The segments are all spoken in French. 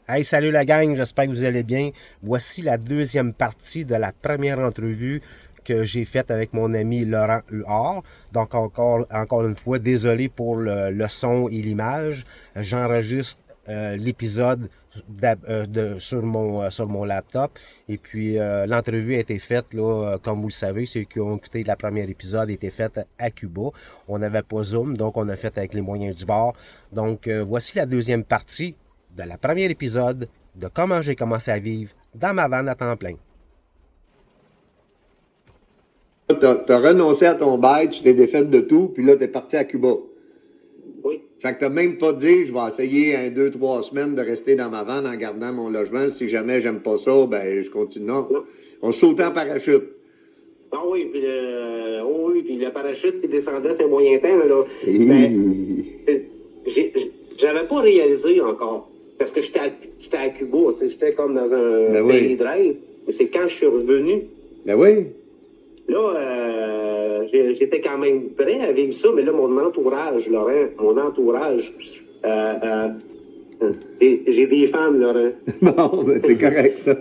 Hey, salut la gang, j'espère que vous allez bien. Voici la deuxième partie de la première entrevue que j'ai faite avec mon ami Laurent Huard. Donc encore une fois, désolé pour le son et l'image. J'enregistre l'épisode sur mon laptop. Et puis l'entrevue a été faite, là, comme vous le savez, ceux qui ont écouté la première épisode a été faite à Cuba. On n'avait pas Zoom, donc on a fait avec les moyens du bord. Donc voici la deuxième partie de la première épisode de comment j'ai commencé à vivre dans ma vanne à temps plein. T'as renoncé à ton bail, tu t'es défaite de tout, puis là, t'es parti à Cuba. Oui. Fait que t'as même pas dit, je vais essayer 2, 3 semaines de rester dans ma vanne en gardant mon logement. Si jamais j'aime pas ça, ben je continue. Non. On sautait en parachute. Ah oui, puis le parachute qui descendait, c'est moyen temps, là. Ben, j'avais pas réalisé encore. Parce que j'étais à Cuba, j'étais comme dans un pays de rêve. C'est quand je suis revenu. Ben oui. Là, j'étais quand même prêt à vivre ça, mais là, mon entourage, Laurent, j'ai des femmes, Laurent. Bon, ben c'est correct, ça.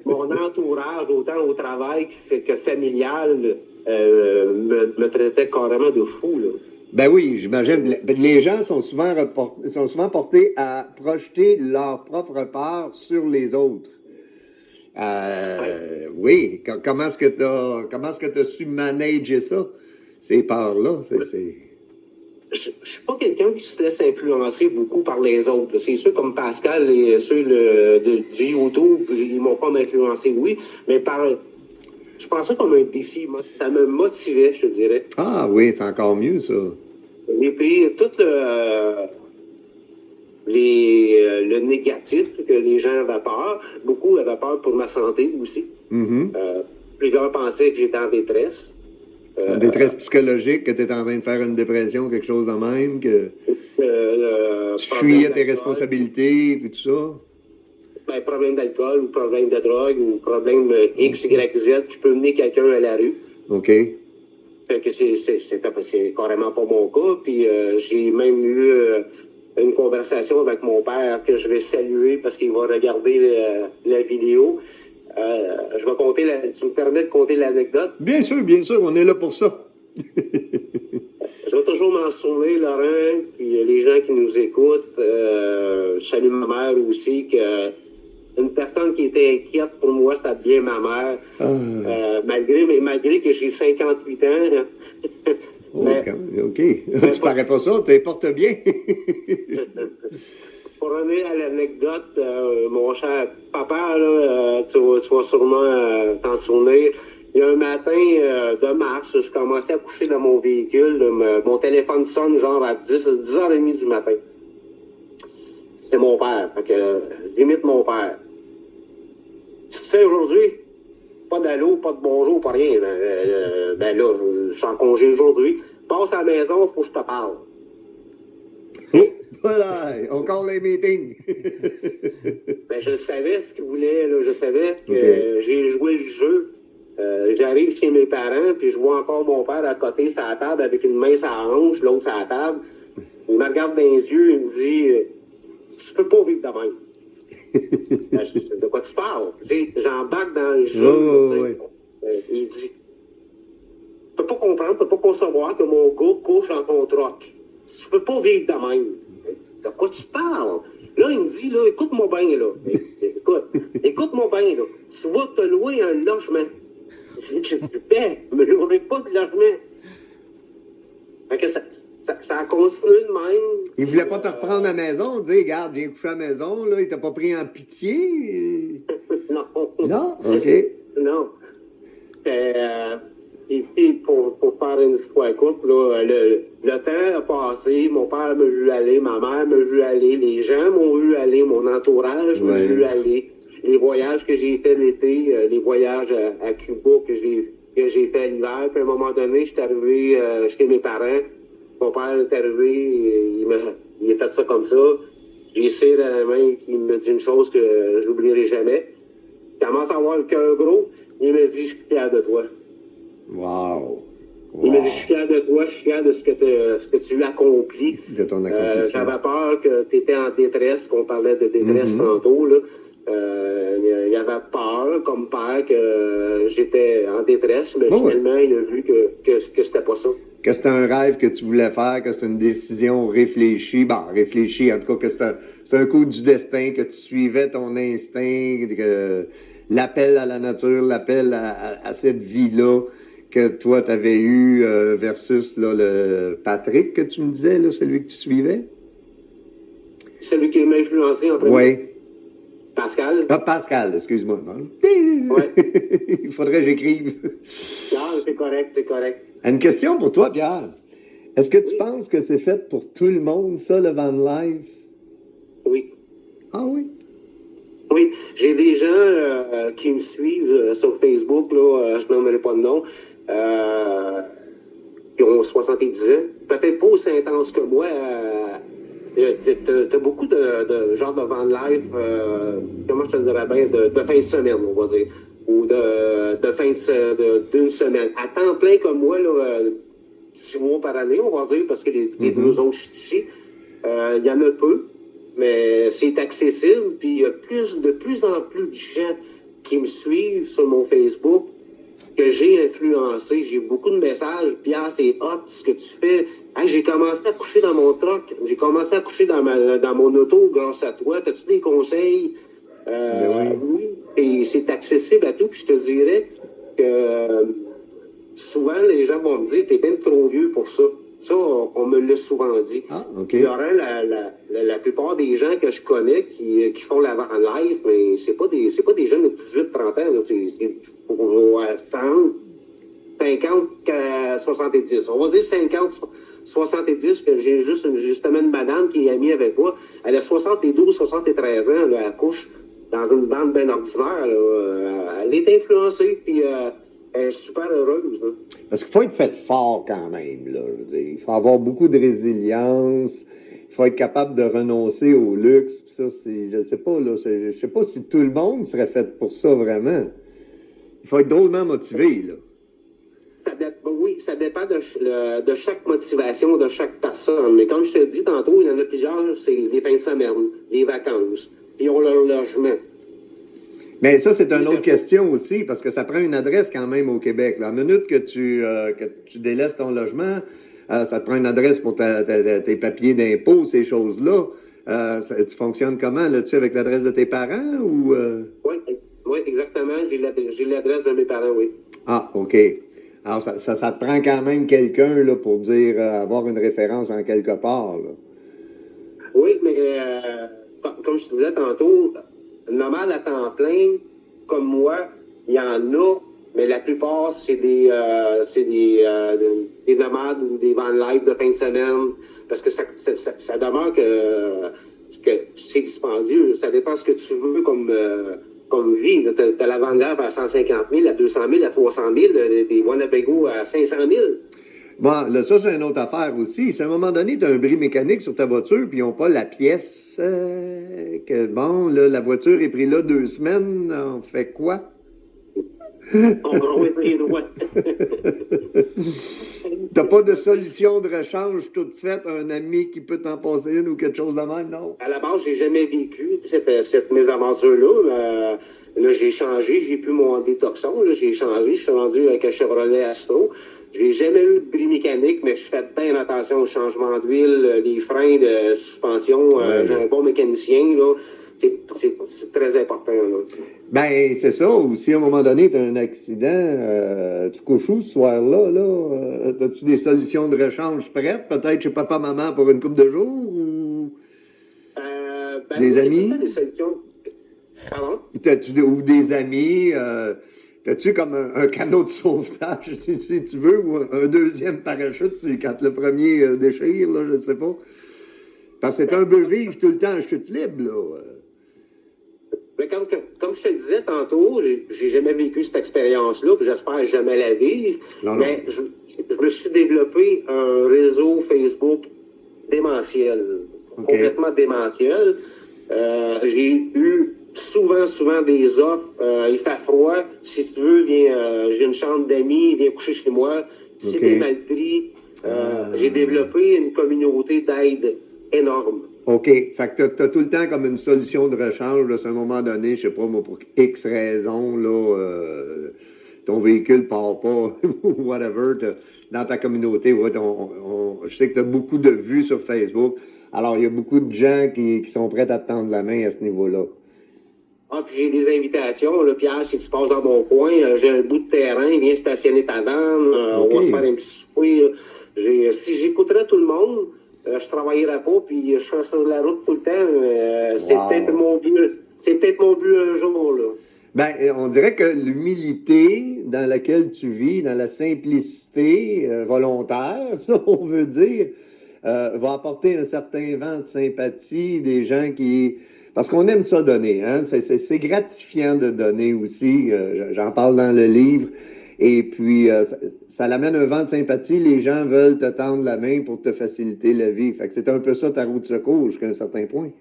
Mon entourage, autant au travail que familial, me traitait carrément de fou, là. Ben oui, j'imagine. Les gens sont souvent portés à projeter leur propre part sur les autres. Oui. Comment est-ce que t'as su manager ça, ces parts-là? Je suis pas quelqu'un qui se laisse influencer beaucoup par les autres, là. C'est ceux comme Pascal et ceux du YouTube, ils m'ont pas influencé, oui, mais je pensais comme un défi. Ça me motivait, je te dirais. Ah oui, c'est encore mieux, ça. Et puis, tout le négatif que les gens avaient peur, beaucoup avaient peur pour ma santé aussi. Mm-hmm. Plusieurs pensaient que j'étais en détresse. En détresse psychologique, que tu es en train de faire une dépression, quelque chose de même, que tu fuyais tes responsabilités, puis tout ça. Ben, problème d'alcool, ou problème de drogue, ou problème X, Y, Z qui peut mener quelqu'un à la rue. OK. Fait que c'est carrément pas mon cas. Puis j'ai même eu une conversation avec mon père que je vais saluer parce qu'il va regarder la vidéo. Je vais compter tu me permets de compter l'anecdote? Bien sûr, on est là pour ça. Je vais toujours m'en souvenir, Laurent, puis les gens qui nous écoutent. Je salue ma mère aussi, que une personne qui était inquiète pour moi, c'était bien ma mère. Malgré que j'ai 58 ans. OK. Tu parais pas ça, tu les portes bien. Pour revenir à l'anecdote, mon cher papa, là, tu vas sûrement t'en souvenir. Il y a un matin de mars, je commençais à coucher dans mon véhicule. Mon téléphone sonne genre à 10h30 du matin. C'est mon père. Fait que j'imite mon père. C'est aujourd'hui, pas d'allô, pas de bonjour, pas rien. Ben là, je suis en congé aujourd'hui. Passe à la maison, faut que je te parle. Voilà, encore les meetings. Ben, je savais ce qu'il voulait, là. Je savais que j'ai joué le jeu. J'arrive chez mes parents, puis je vois encore mon père à côté sur la table avec une main sur la hanche, l'autre sur la table. Il me regarde dans les yeux, il me dit tu peux pas vivre de même. De quoi tu parles? J'embarque dans le jeu. Il dit tu peux pas comprendre, tu peux pas concevoir que mon gars couche dans ton troc. Tu peux pas vivre de même. De quoi tu parles? Là, il me dit, là, écoute-moi bien, là. Écoute-moi bien, là. Tu vas te louer un logement. Je paie, je me louerai pas de logement. Fait que ça a continué de même. Il voulait pas te reprendre à la maison, dire, regarde, viens coucher à la maison, là, il t'a pas pris en pitié? Non. Non? OK. Non. Et puis, pour faire une histoire courte, là, le temps a passé, mon père m'a vu aller, ma mère m'a vu aller, les gens m'ont vu aller, mon entourage m'a vu aller. Les voyages que j'ai fait l'été, les voyages à Cuba que j'ai fait l'hiver, puis à un moment donné, je suis arrivé chez mes parents. Mon père est arrivé, il a fait ça comme ça. J'ai serré la main, il me dit une chose que je n'oublierai jamais. Il commence à avoir le cœur gros, il me dit, je suis fier de toi. Wow. Il m'a dit, je suis fier de toi, je suis fier de ce que tu as accompli. De ton accomplissement. J'avais peur que tu étais en détresse, qu'on parlait de détresse tantôt, là. Il avait peur, comme père, que j'étais en détresse, mais finalement, il a vu que c'était pas ça. Que c'était un rêve que tu voulais faire, que c'est une décision réfléchie. Bon, réfléchie, en tout cas, que c'est un coup du destin, que tu suivais ton instinct, que l'appel à la nature, l'appel à cette vie-là que toi, tu avais eu versus là, le Patrick que tu me disais, là, celui que tu suivais? Celui qui m'a influencé en premier. Oui. Pascal? Ah, Pascal, excuse-moi. Ouais. Il faudrait que j'écrive. Non, c'est correct, c'est correct. Une question pour toi, Pierre. Est-ce que tu penses que c'est fait pour tout le monde, ça, le van life? Oui. Ah oui? Oui, j'ai des gens qui me suivent sur Facebook, là, je n'en pas de nom, qui ont 70 ans. Peut-être pas aussi intense que moi. T'as beaucoup de genre de van life, comment je te dirais bien, de fin de semaine, on va dire. Ou de fin d'une semaine. À temps plein comme moi, là, 6 mois par année, on va dire, parce que les 2 autres, je suis ici. Il y en a peu, mais c'est accessible. Puis il y a de plus en plus de gens qui me suivent sur mon Facebook que j'ai influencé. J'ai beaucoup de messages. Pierre, c'est hot ce que tu fais. Hey, j'ai commencé à coucher dans mon truck. J'ai commencé à coucher dans mon auto grâce à toi. T'as-tu des conseils? Oui. Et c'est accessible à tout. Puis je te dirais que souvent, les gens vont me dire, t'es bien trop vieux pour ça. Ça, on me l'a souvent dit. Ah, OK. Il y aurait la plupart des gens que je connais qui font la van life, mais c'est pas des jeunes de 18-30 ans. Là. C'est 50 à 70. On va dire 50, 70, que j'ai justement une madame qui est amie avec moi. Elle a 72, 73 ans, là, elle couche dans une bande bien ordinaire. Là. Elle est influencée, puis elle est super heureuse. Là. Parce qu'il faut être fait fort quand même, là. Je veux dire, il faut avoir beaucoup de résilience. Il faut être capable de renoncer au luxe. Puis ça, je sais pas, là. Je sais pas si tout le monde serait fait pour ça vraiment. Il faut être drôlement motivé, là. Oui, ça dépend de chaque motivation de chaque personne. Mais comme je te dis tantôt, il y en a plusieurs, c'est les fins de semaine, les vacances, puis ils ont leur logement. Mais ça, c'est une autre question aussi, parce que ça prend une adresse quand même au Québec. La minute que tu délaisses ton logement, ça te prend une adresse pour tes papiers d'impôt, ces choses-là. Tu fonctionnes comment, là-dessus, avec l'adresse de tes parents ou... Oui, exactement. J'ai l'adresse de mes parents, oui. Ah, OK. Alors, ça te prend quand même quelqu'un là, pour dire avoir une référence en quelque part. Là. Oui, mais comme je te disais tantôt, nomade à temps plein, comme moi, il y en a, mais la plupart, c'est des nomades ou des van life de fin de semaine, parce que ça demeure que c'est dispendieux. Ça dépend ce que tu veux comme vie. T'as la van life à 150 000, à 200 000, à 300 000, des Winnebago à 500 000. Bon, là, ça, c'est une autre affaire aussi. Si à un moment donné, tu as un bris mécanique sur ta voiture, puis ils n'ont pas la pièce, que bon, là, la voiture est prise là 2 semaines, on fait quoi? On va enlever les droits. T'as pas de solution de rechange toute faite, un ami qui peut t'en passer une ou quelque chose de même, non? À la base, j'ai jamais vécu cette mésaventure-là. Là, j'ai changé, j'ai plus mon détoxon, là, j'ai changé, je suis rendu avec un Chevrolet Astro. J'ai jamais eu de bris mécanique, mais je fais bien attention au changement d'huile, les freins de suspension. J'ai un bon mécanicien, là. C'est très important, là. Ben, c'est ça. Ou si à un moment donné, tu as un accident, tu couches où ce soir-là? Là? As-tu des solutions de rechange prêtes? Peut-être chez papa-maman pour une couple de jours? Ou des amis? Des solutions. Pardon? Ou des amis? T'as-tu comme un canot de sauvetage, si tu veux, ou un deuxième parachute quand le premier déchire, là, je sais pas. Parce que c'est un peu vivre tout le temps en chute libre, là. Mais comme je te disais tantôt, j'ai jamais vécu cette expérience-là, puis j'espère jamais la vivre. Non. Mais je me suis développé un réseau Facebook démentiel, complètement démentiel. J'ai eu souvent des offres. Il fait froid. Si tu veux, j'ai une chambre d'amis, viens coucher chez moi. Si t'es mal pris, j'ai développé une communauté d'aide énorme. OK. Fait que t'as tout le temps comme une solution de rechange. Là, à un moment donné, je sais pas, moi, pour X raison, là, ton véhicule part pas, ou whatever, dans ta communauté. Ouais, je sais que tu as beaucoup de vues sur Facebook. Alors, il y a beaucoup de gens qui sont prêts à te tendre la main à ce niveau-là. Ah, puis j'ai des invitations, là, Pierre, si tu passes dans mon coin, j'ai un bout de terrain, viens stationner ta vanne, on va se faire un petit souper. Si j'écouterais tout le monde, je travaillerais pas, puis je serais sur la route tout le temps. C'est peut-être mon but. C'est peut-être mon but un jour, là. Ben, on dirait que l'humilité dans laquelle tu vis, dans la simplicité volontaire, ça on veut dire, va apporter un certain vent de sympathie des gens qui... Parce qu'on aime ça donner, hein? C'est gratifiant de donner aussi. J'en parle dans le livre. Et puis, ça l'amène un vent de sympathie. Les gens veulent te tendre la main pour te faciliter la vie. Fait que c'est un peu ça ta roue de secours jusqu'à un certain point.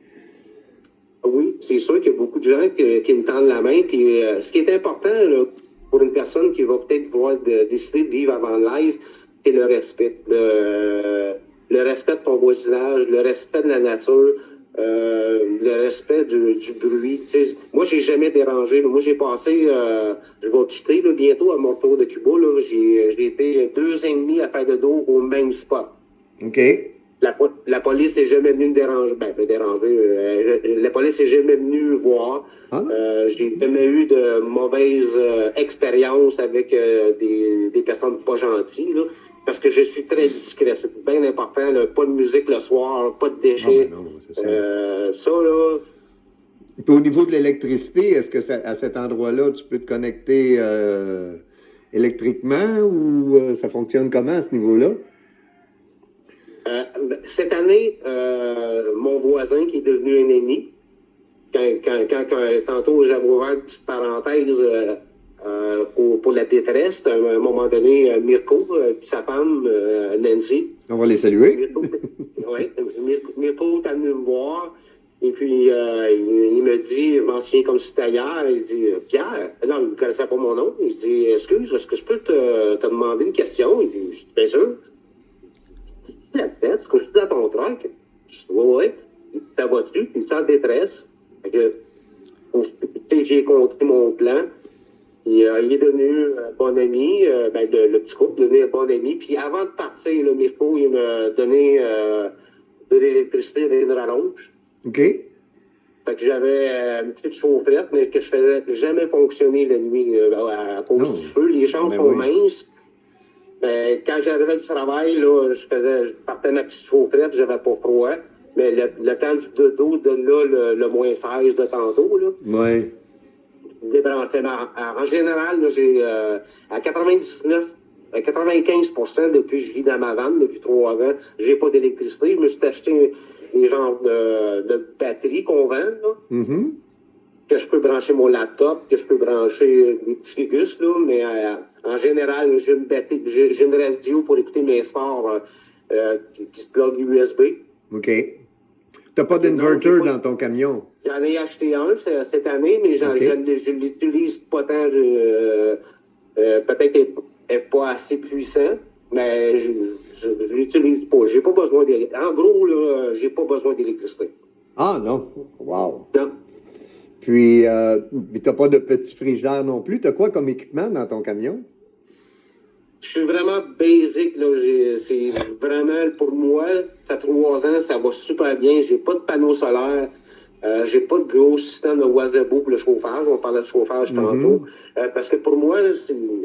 Oui, c'est sûr qu'il y a beaucoup de gens qui me tendent la main. Puis, ce qui est important là, pour une personne qui va peut-être vouloir décider de vivre avant le live, c'est le respect. Le respect de ton voisinage, le respect de la nature, le respect du bruit. Tu sais, moi, j'ai jamais dérangé. Moi, j'ai passé, je vais quitter là, bientôt à mon retour de Cuba. J'ai été 2 ans et demi à faire de dos au même spot. OK. La police n'est jamais venue me déranger. La police n'est jamais venue voir. J'ai jamais eu de mauvaises expériences avec des personnes pas gentilles. Là, parce que je suis très discret. C'est bien important. Là, pas de musique le soir, pas de déchets. Ça, là... Puis au niveau de l'électricité, est-ce que à cet endroit-là, tu peux te connecter électriquement ou ça fonctionne comment à ce niveau-là? Cette année, mon voisin qui est devenu un ennemi, quand tantôt j'avais ouvert une petite parenthèse pour la détresse, à un moment donné, Mirko puis sa femme, Nancy. On va les saluer. Mirko est venu me voir et puis il me dit, je m'en souviens comme si c'était hier, il dit « Pierre, non, il ne connaissait pas mon nom, il dit « Excuse, est-ce que je peux te demander une question? » Il dit « Je suis bien sûr. » « La tête, est-ce que je suis dans ton truck? » Je dis « Ouais. » Il dit « Ça va-tu? Tu es en détresse? » J'ai compris mon plan. Puis, il est devenu bon ami. Le petit couple est devenu un bon ami. Puis avant de partir, le Mirko, il m'a donné de l'électricité avec une rallonge. OK. Fait que j'avais une petite chaufferette, mais que je faisais jamais fonctionner la nuit à cause du feu. Les chambres sont minces. Quand j'arrivais du travail, là, je partais ma petite chaufferette, j'avais pas froid. Mais le temps du dodo de là, le moins 16 de tantôt, là. Ouais. Débranché. En général, là, j'ai à 95% depuis que je vis dans ma vanne depuis 3 ans, j'ai pas d'électricité. Je me suis acheté des genres de batteries qu'on vend, là. Mm-hmm. Que je peux brancher mon laptop, que je peux brancher des petits Ligus, là, mais en général, j'ai une radio pour écouter mes sports qui se plug USB. OK. T'as pas d'inverter dans ton camion? J'en ai acheté un cette annne, mais je l'utilise pas tant. Peut-être qu'il n'est pas assez puissant, mais je l'utilise pas. J'ai pas besoin d'électricité. En gros, là, j'ai pas besoin d'électricité. Ah non? Wow. Non. Puis, t'as pas de petit frigidaire non plus. T'as quoi comme équipement dans ton camion? Je suis vraiment basic, là. C'est vraiment, pour moi, ça fait 3 ans, ça va super bien. J'ai pas de panneau solaire. J'ai pas de gros système de Wasabo pour le chauffage. On parlait de chauffage tantôt. Parce que pour moi,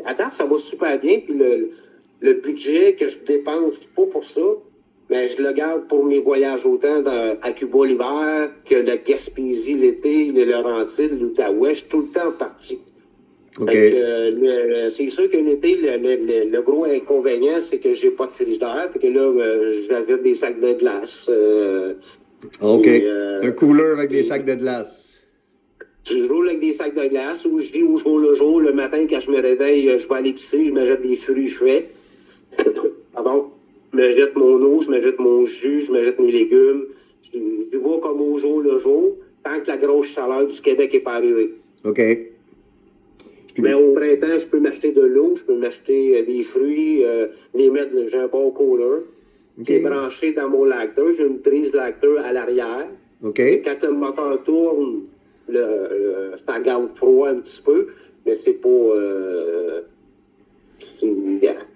à date, ça va super bien. Puis le budget que je dépense pas pour ça, mais je le garde pour mes voyages autant à Cuba l'hiver que la Gaspésie l'été, les Laurentides, l'Outaouais. Je suis tout le temps parti. Okay. C'est sûr que l'été, le gros inconvénient, c'est que j'ai pas de frigidaire. Fait que là, j'avais des sacs de glace. OK. Un cooler avec des sacs de glace. Je roule avec des sacs de glace ou je vis au jour le jour. Le matin, quand je me réveille, je vais à l'épicerie, je me jette des fruits frais. Je me jette mon eau, je me jette mon jus, je me jette mes légumes. Je vois comme au jour le jour, tant que la grosse chaleur du Québec n'est pas arrivée. OK. Mais au printemps, je peux m'acheter de l'eau, je peux m'acheter des fruits, les mettre, j'ai un bon cooler qui est branché dans mon lacteur. J'ai une prise lacteur à l'arrière. Et quand le moteur tourne, ça garde froid un petit peu, mais c'est pas...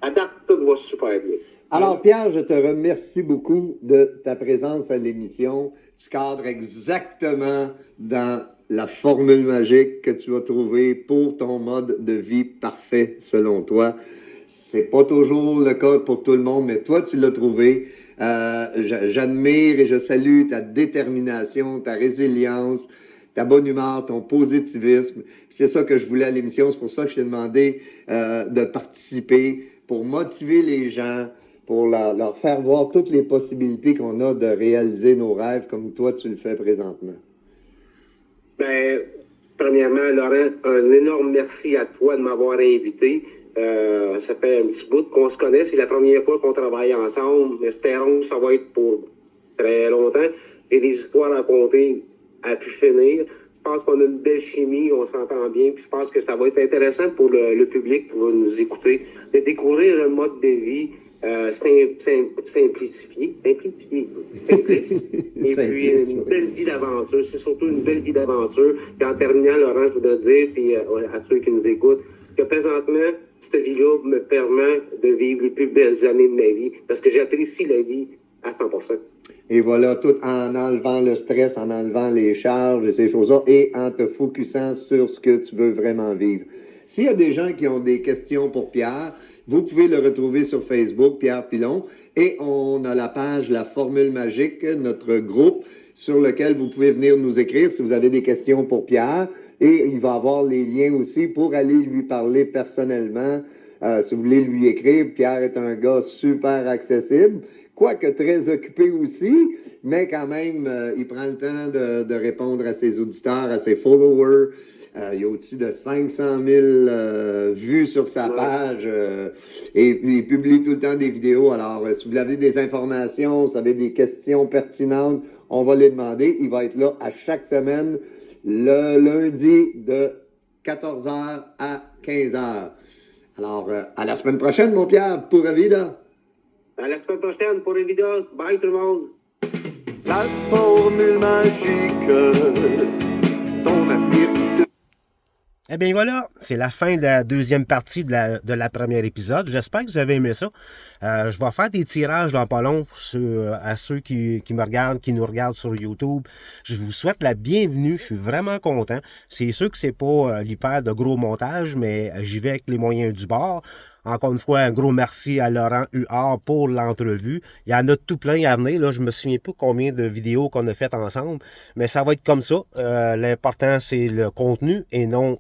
à date, tout va super bien. Alors, Pierre, je te remercie beaucoup de ta présence à l'émission. Tu cadres exactement dans la formule magique que tu as trouvée pour ton mode de vie parfait, selon toi. C'est pas toujours le cas pour tout le monde, mais toi, tu l'as trouvé. J'admire et je salue ta détermination, ta résilience, ta bonne humeur, ton positivisme. C'est ça que je voulais à l'émission. C'est pour ça que je t'ai demandé de participer, pour motiver les gens, pour leur faire voir toutes les possibilités qu'on a de réaliser nos rêves comme toi, tu le fais présentement. Ben, premièrement, Laurent, un énorme merci à toi de m'avoir invité. Ça fait un petit bout qu'on se connaît. C'est la première fois qu'on travaille ensemble. Espérons que ça va être pour très longtemps. J'ai des histoires à raconter à pu finir. Je pense qu'on a une belle chimie, on s'entend bien. Puis je pense que ça va être intéressant pour le public qui va nous écouter de découvrir le mode de vie. Simplifié. Et puis une belle vie d'aventure. C'est surtout une belle vie d'aventure. Puis en terminant, Laurent, je voudrais dire, puis à ceux qui nous écoutent, que présentement, cette vie-là me permet de vivre les plus belles années de ma vie parce que j'apprécie la vie à 100%. Et voilà, tout en enlevant le stress, en enlevant les charges et ces choses-là, et en te focusant sur ce que tu veux vraiment vivre. S'il y a des gens qui ont des questions pour Pierre, vous pouvez le retrouver sur Facebook, Pierre Pilon, et on a la page La Formule Magique, notre groupe, sur lequel vous pouvez venir nous écrire si vous avez des questions pour Pierre, et il va avoir les liens aussi pour aller lui parler personnellement. Si vous voulez lui écrire, Pierre est un gars super accessible, quoique très occupé aussi, mais quand même, il prend le temps de répondre à ses auditeurs, à ses followers. Il y a au-dessus de 500 000 vues sur sa page et puis il publie tout le temps des vidéos. Alors, si vous avez des informations, si vous avez des questions pertinentes, on va les demander. Il va être là à chaque semaine, le lundi de 14h à 15h. Alors, à la semaine prochaine, mon Pierre, pour Vida. À la semaine prochaine, pour Vida. Bye tout le monde. La formule magique, ton avenir. Eh bien voilà, c'est la fin de la deuxième partie de la première épisode. J'espère que vous avez aimé ça. Je vais faire des tirages dans pas long à ceux qui me regardent, qui nous regardent sur YouTube. Je vous souhaite la bienvenue. Je suis vraiment content. C'est sûr que c'est pas l'hyper de gros montage, mais j'y vais avec les moyens du bord. Encore une fois, un gros merci à Laurent Huard pour l'entrevue. Il y en a tout plein à venir. Là, je me souviens pas combien de vidéos qu'on a faites ensemble, mais ça va être comme ça. L'important, c'est le contenu et non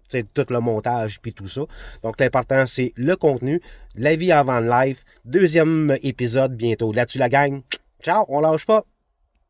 c'est tout le montage puis tout ça. Donc, l'important, c'est le contenu. La vie avant le live. Deuxième épisode bientôt. Là-dessus, la gang. Ciao, on lâche pas.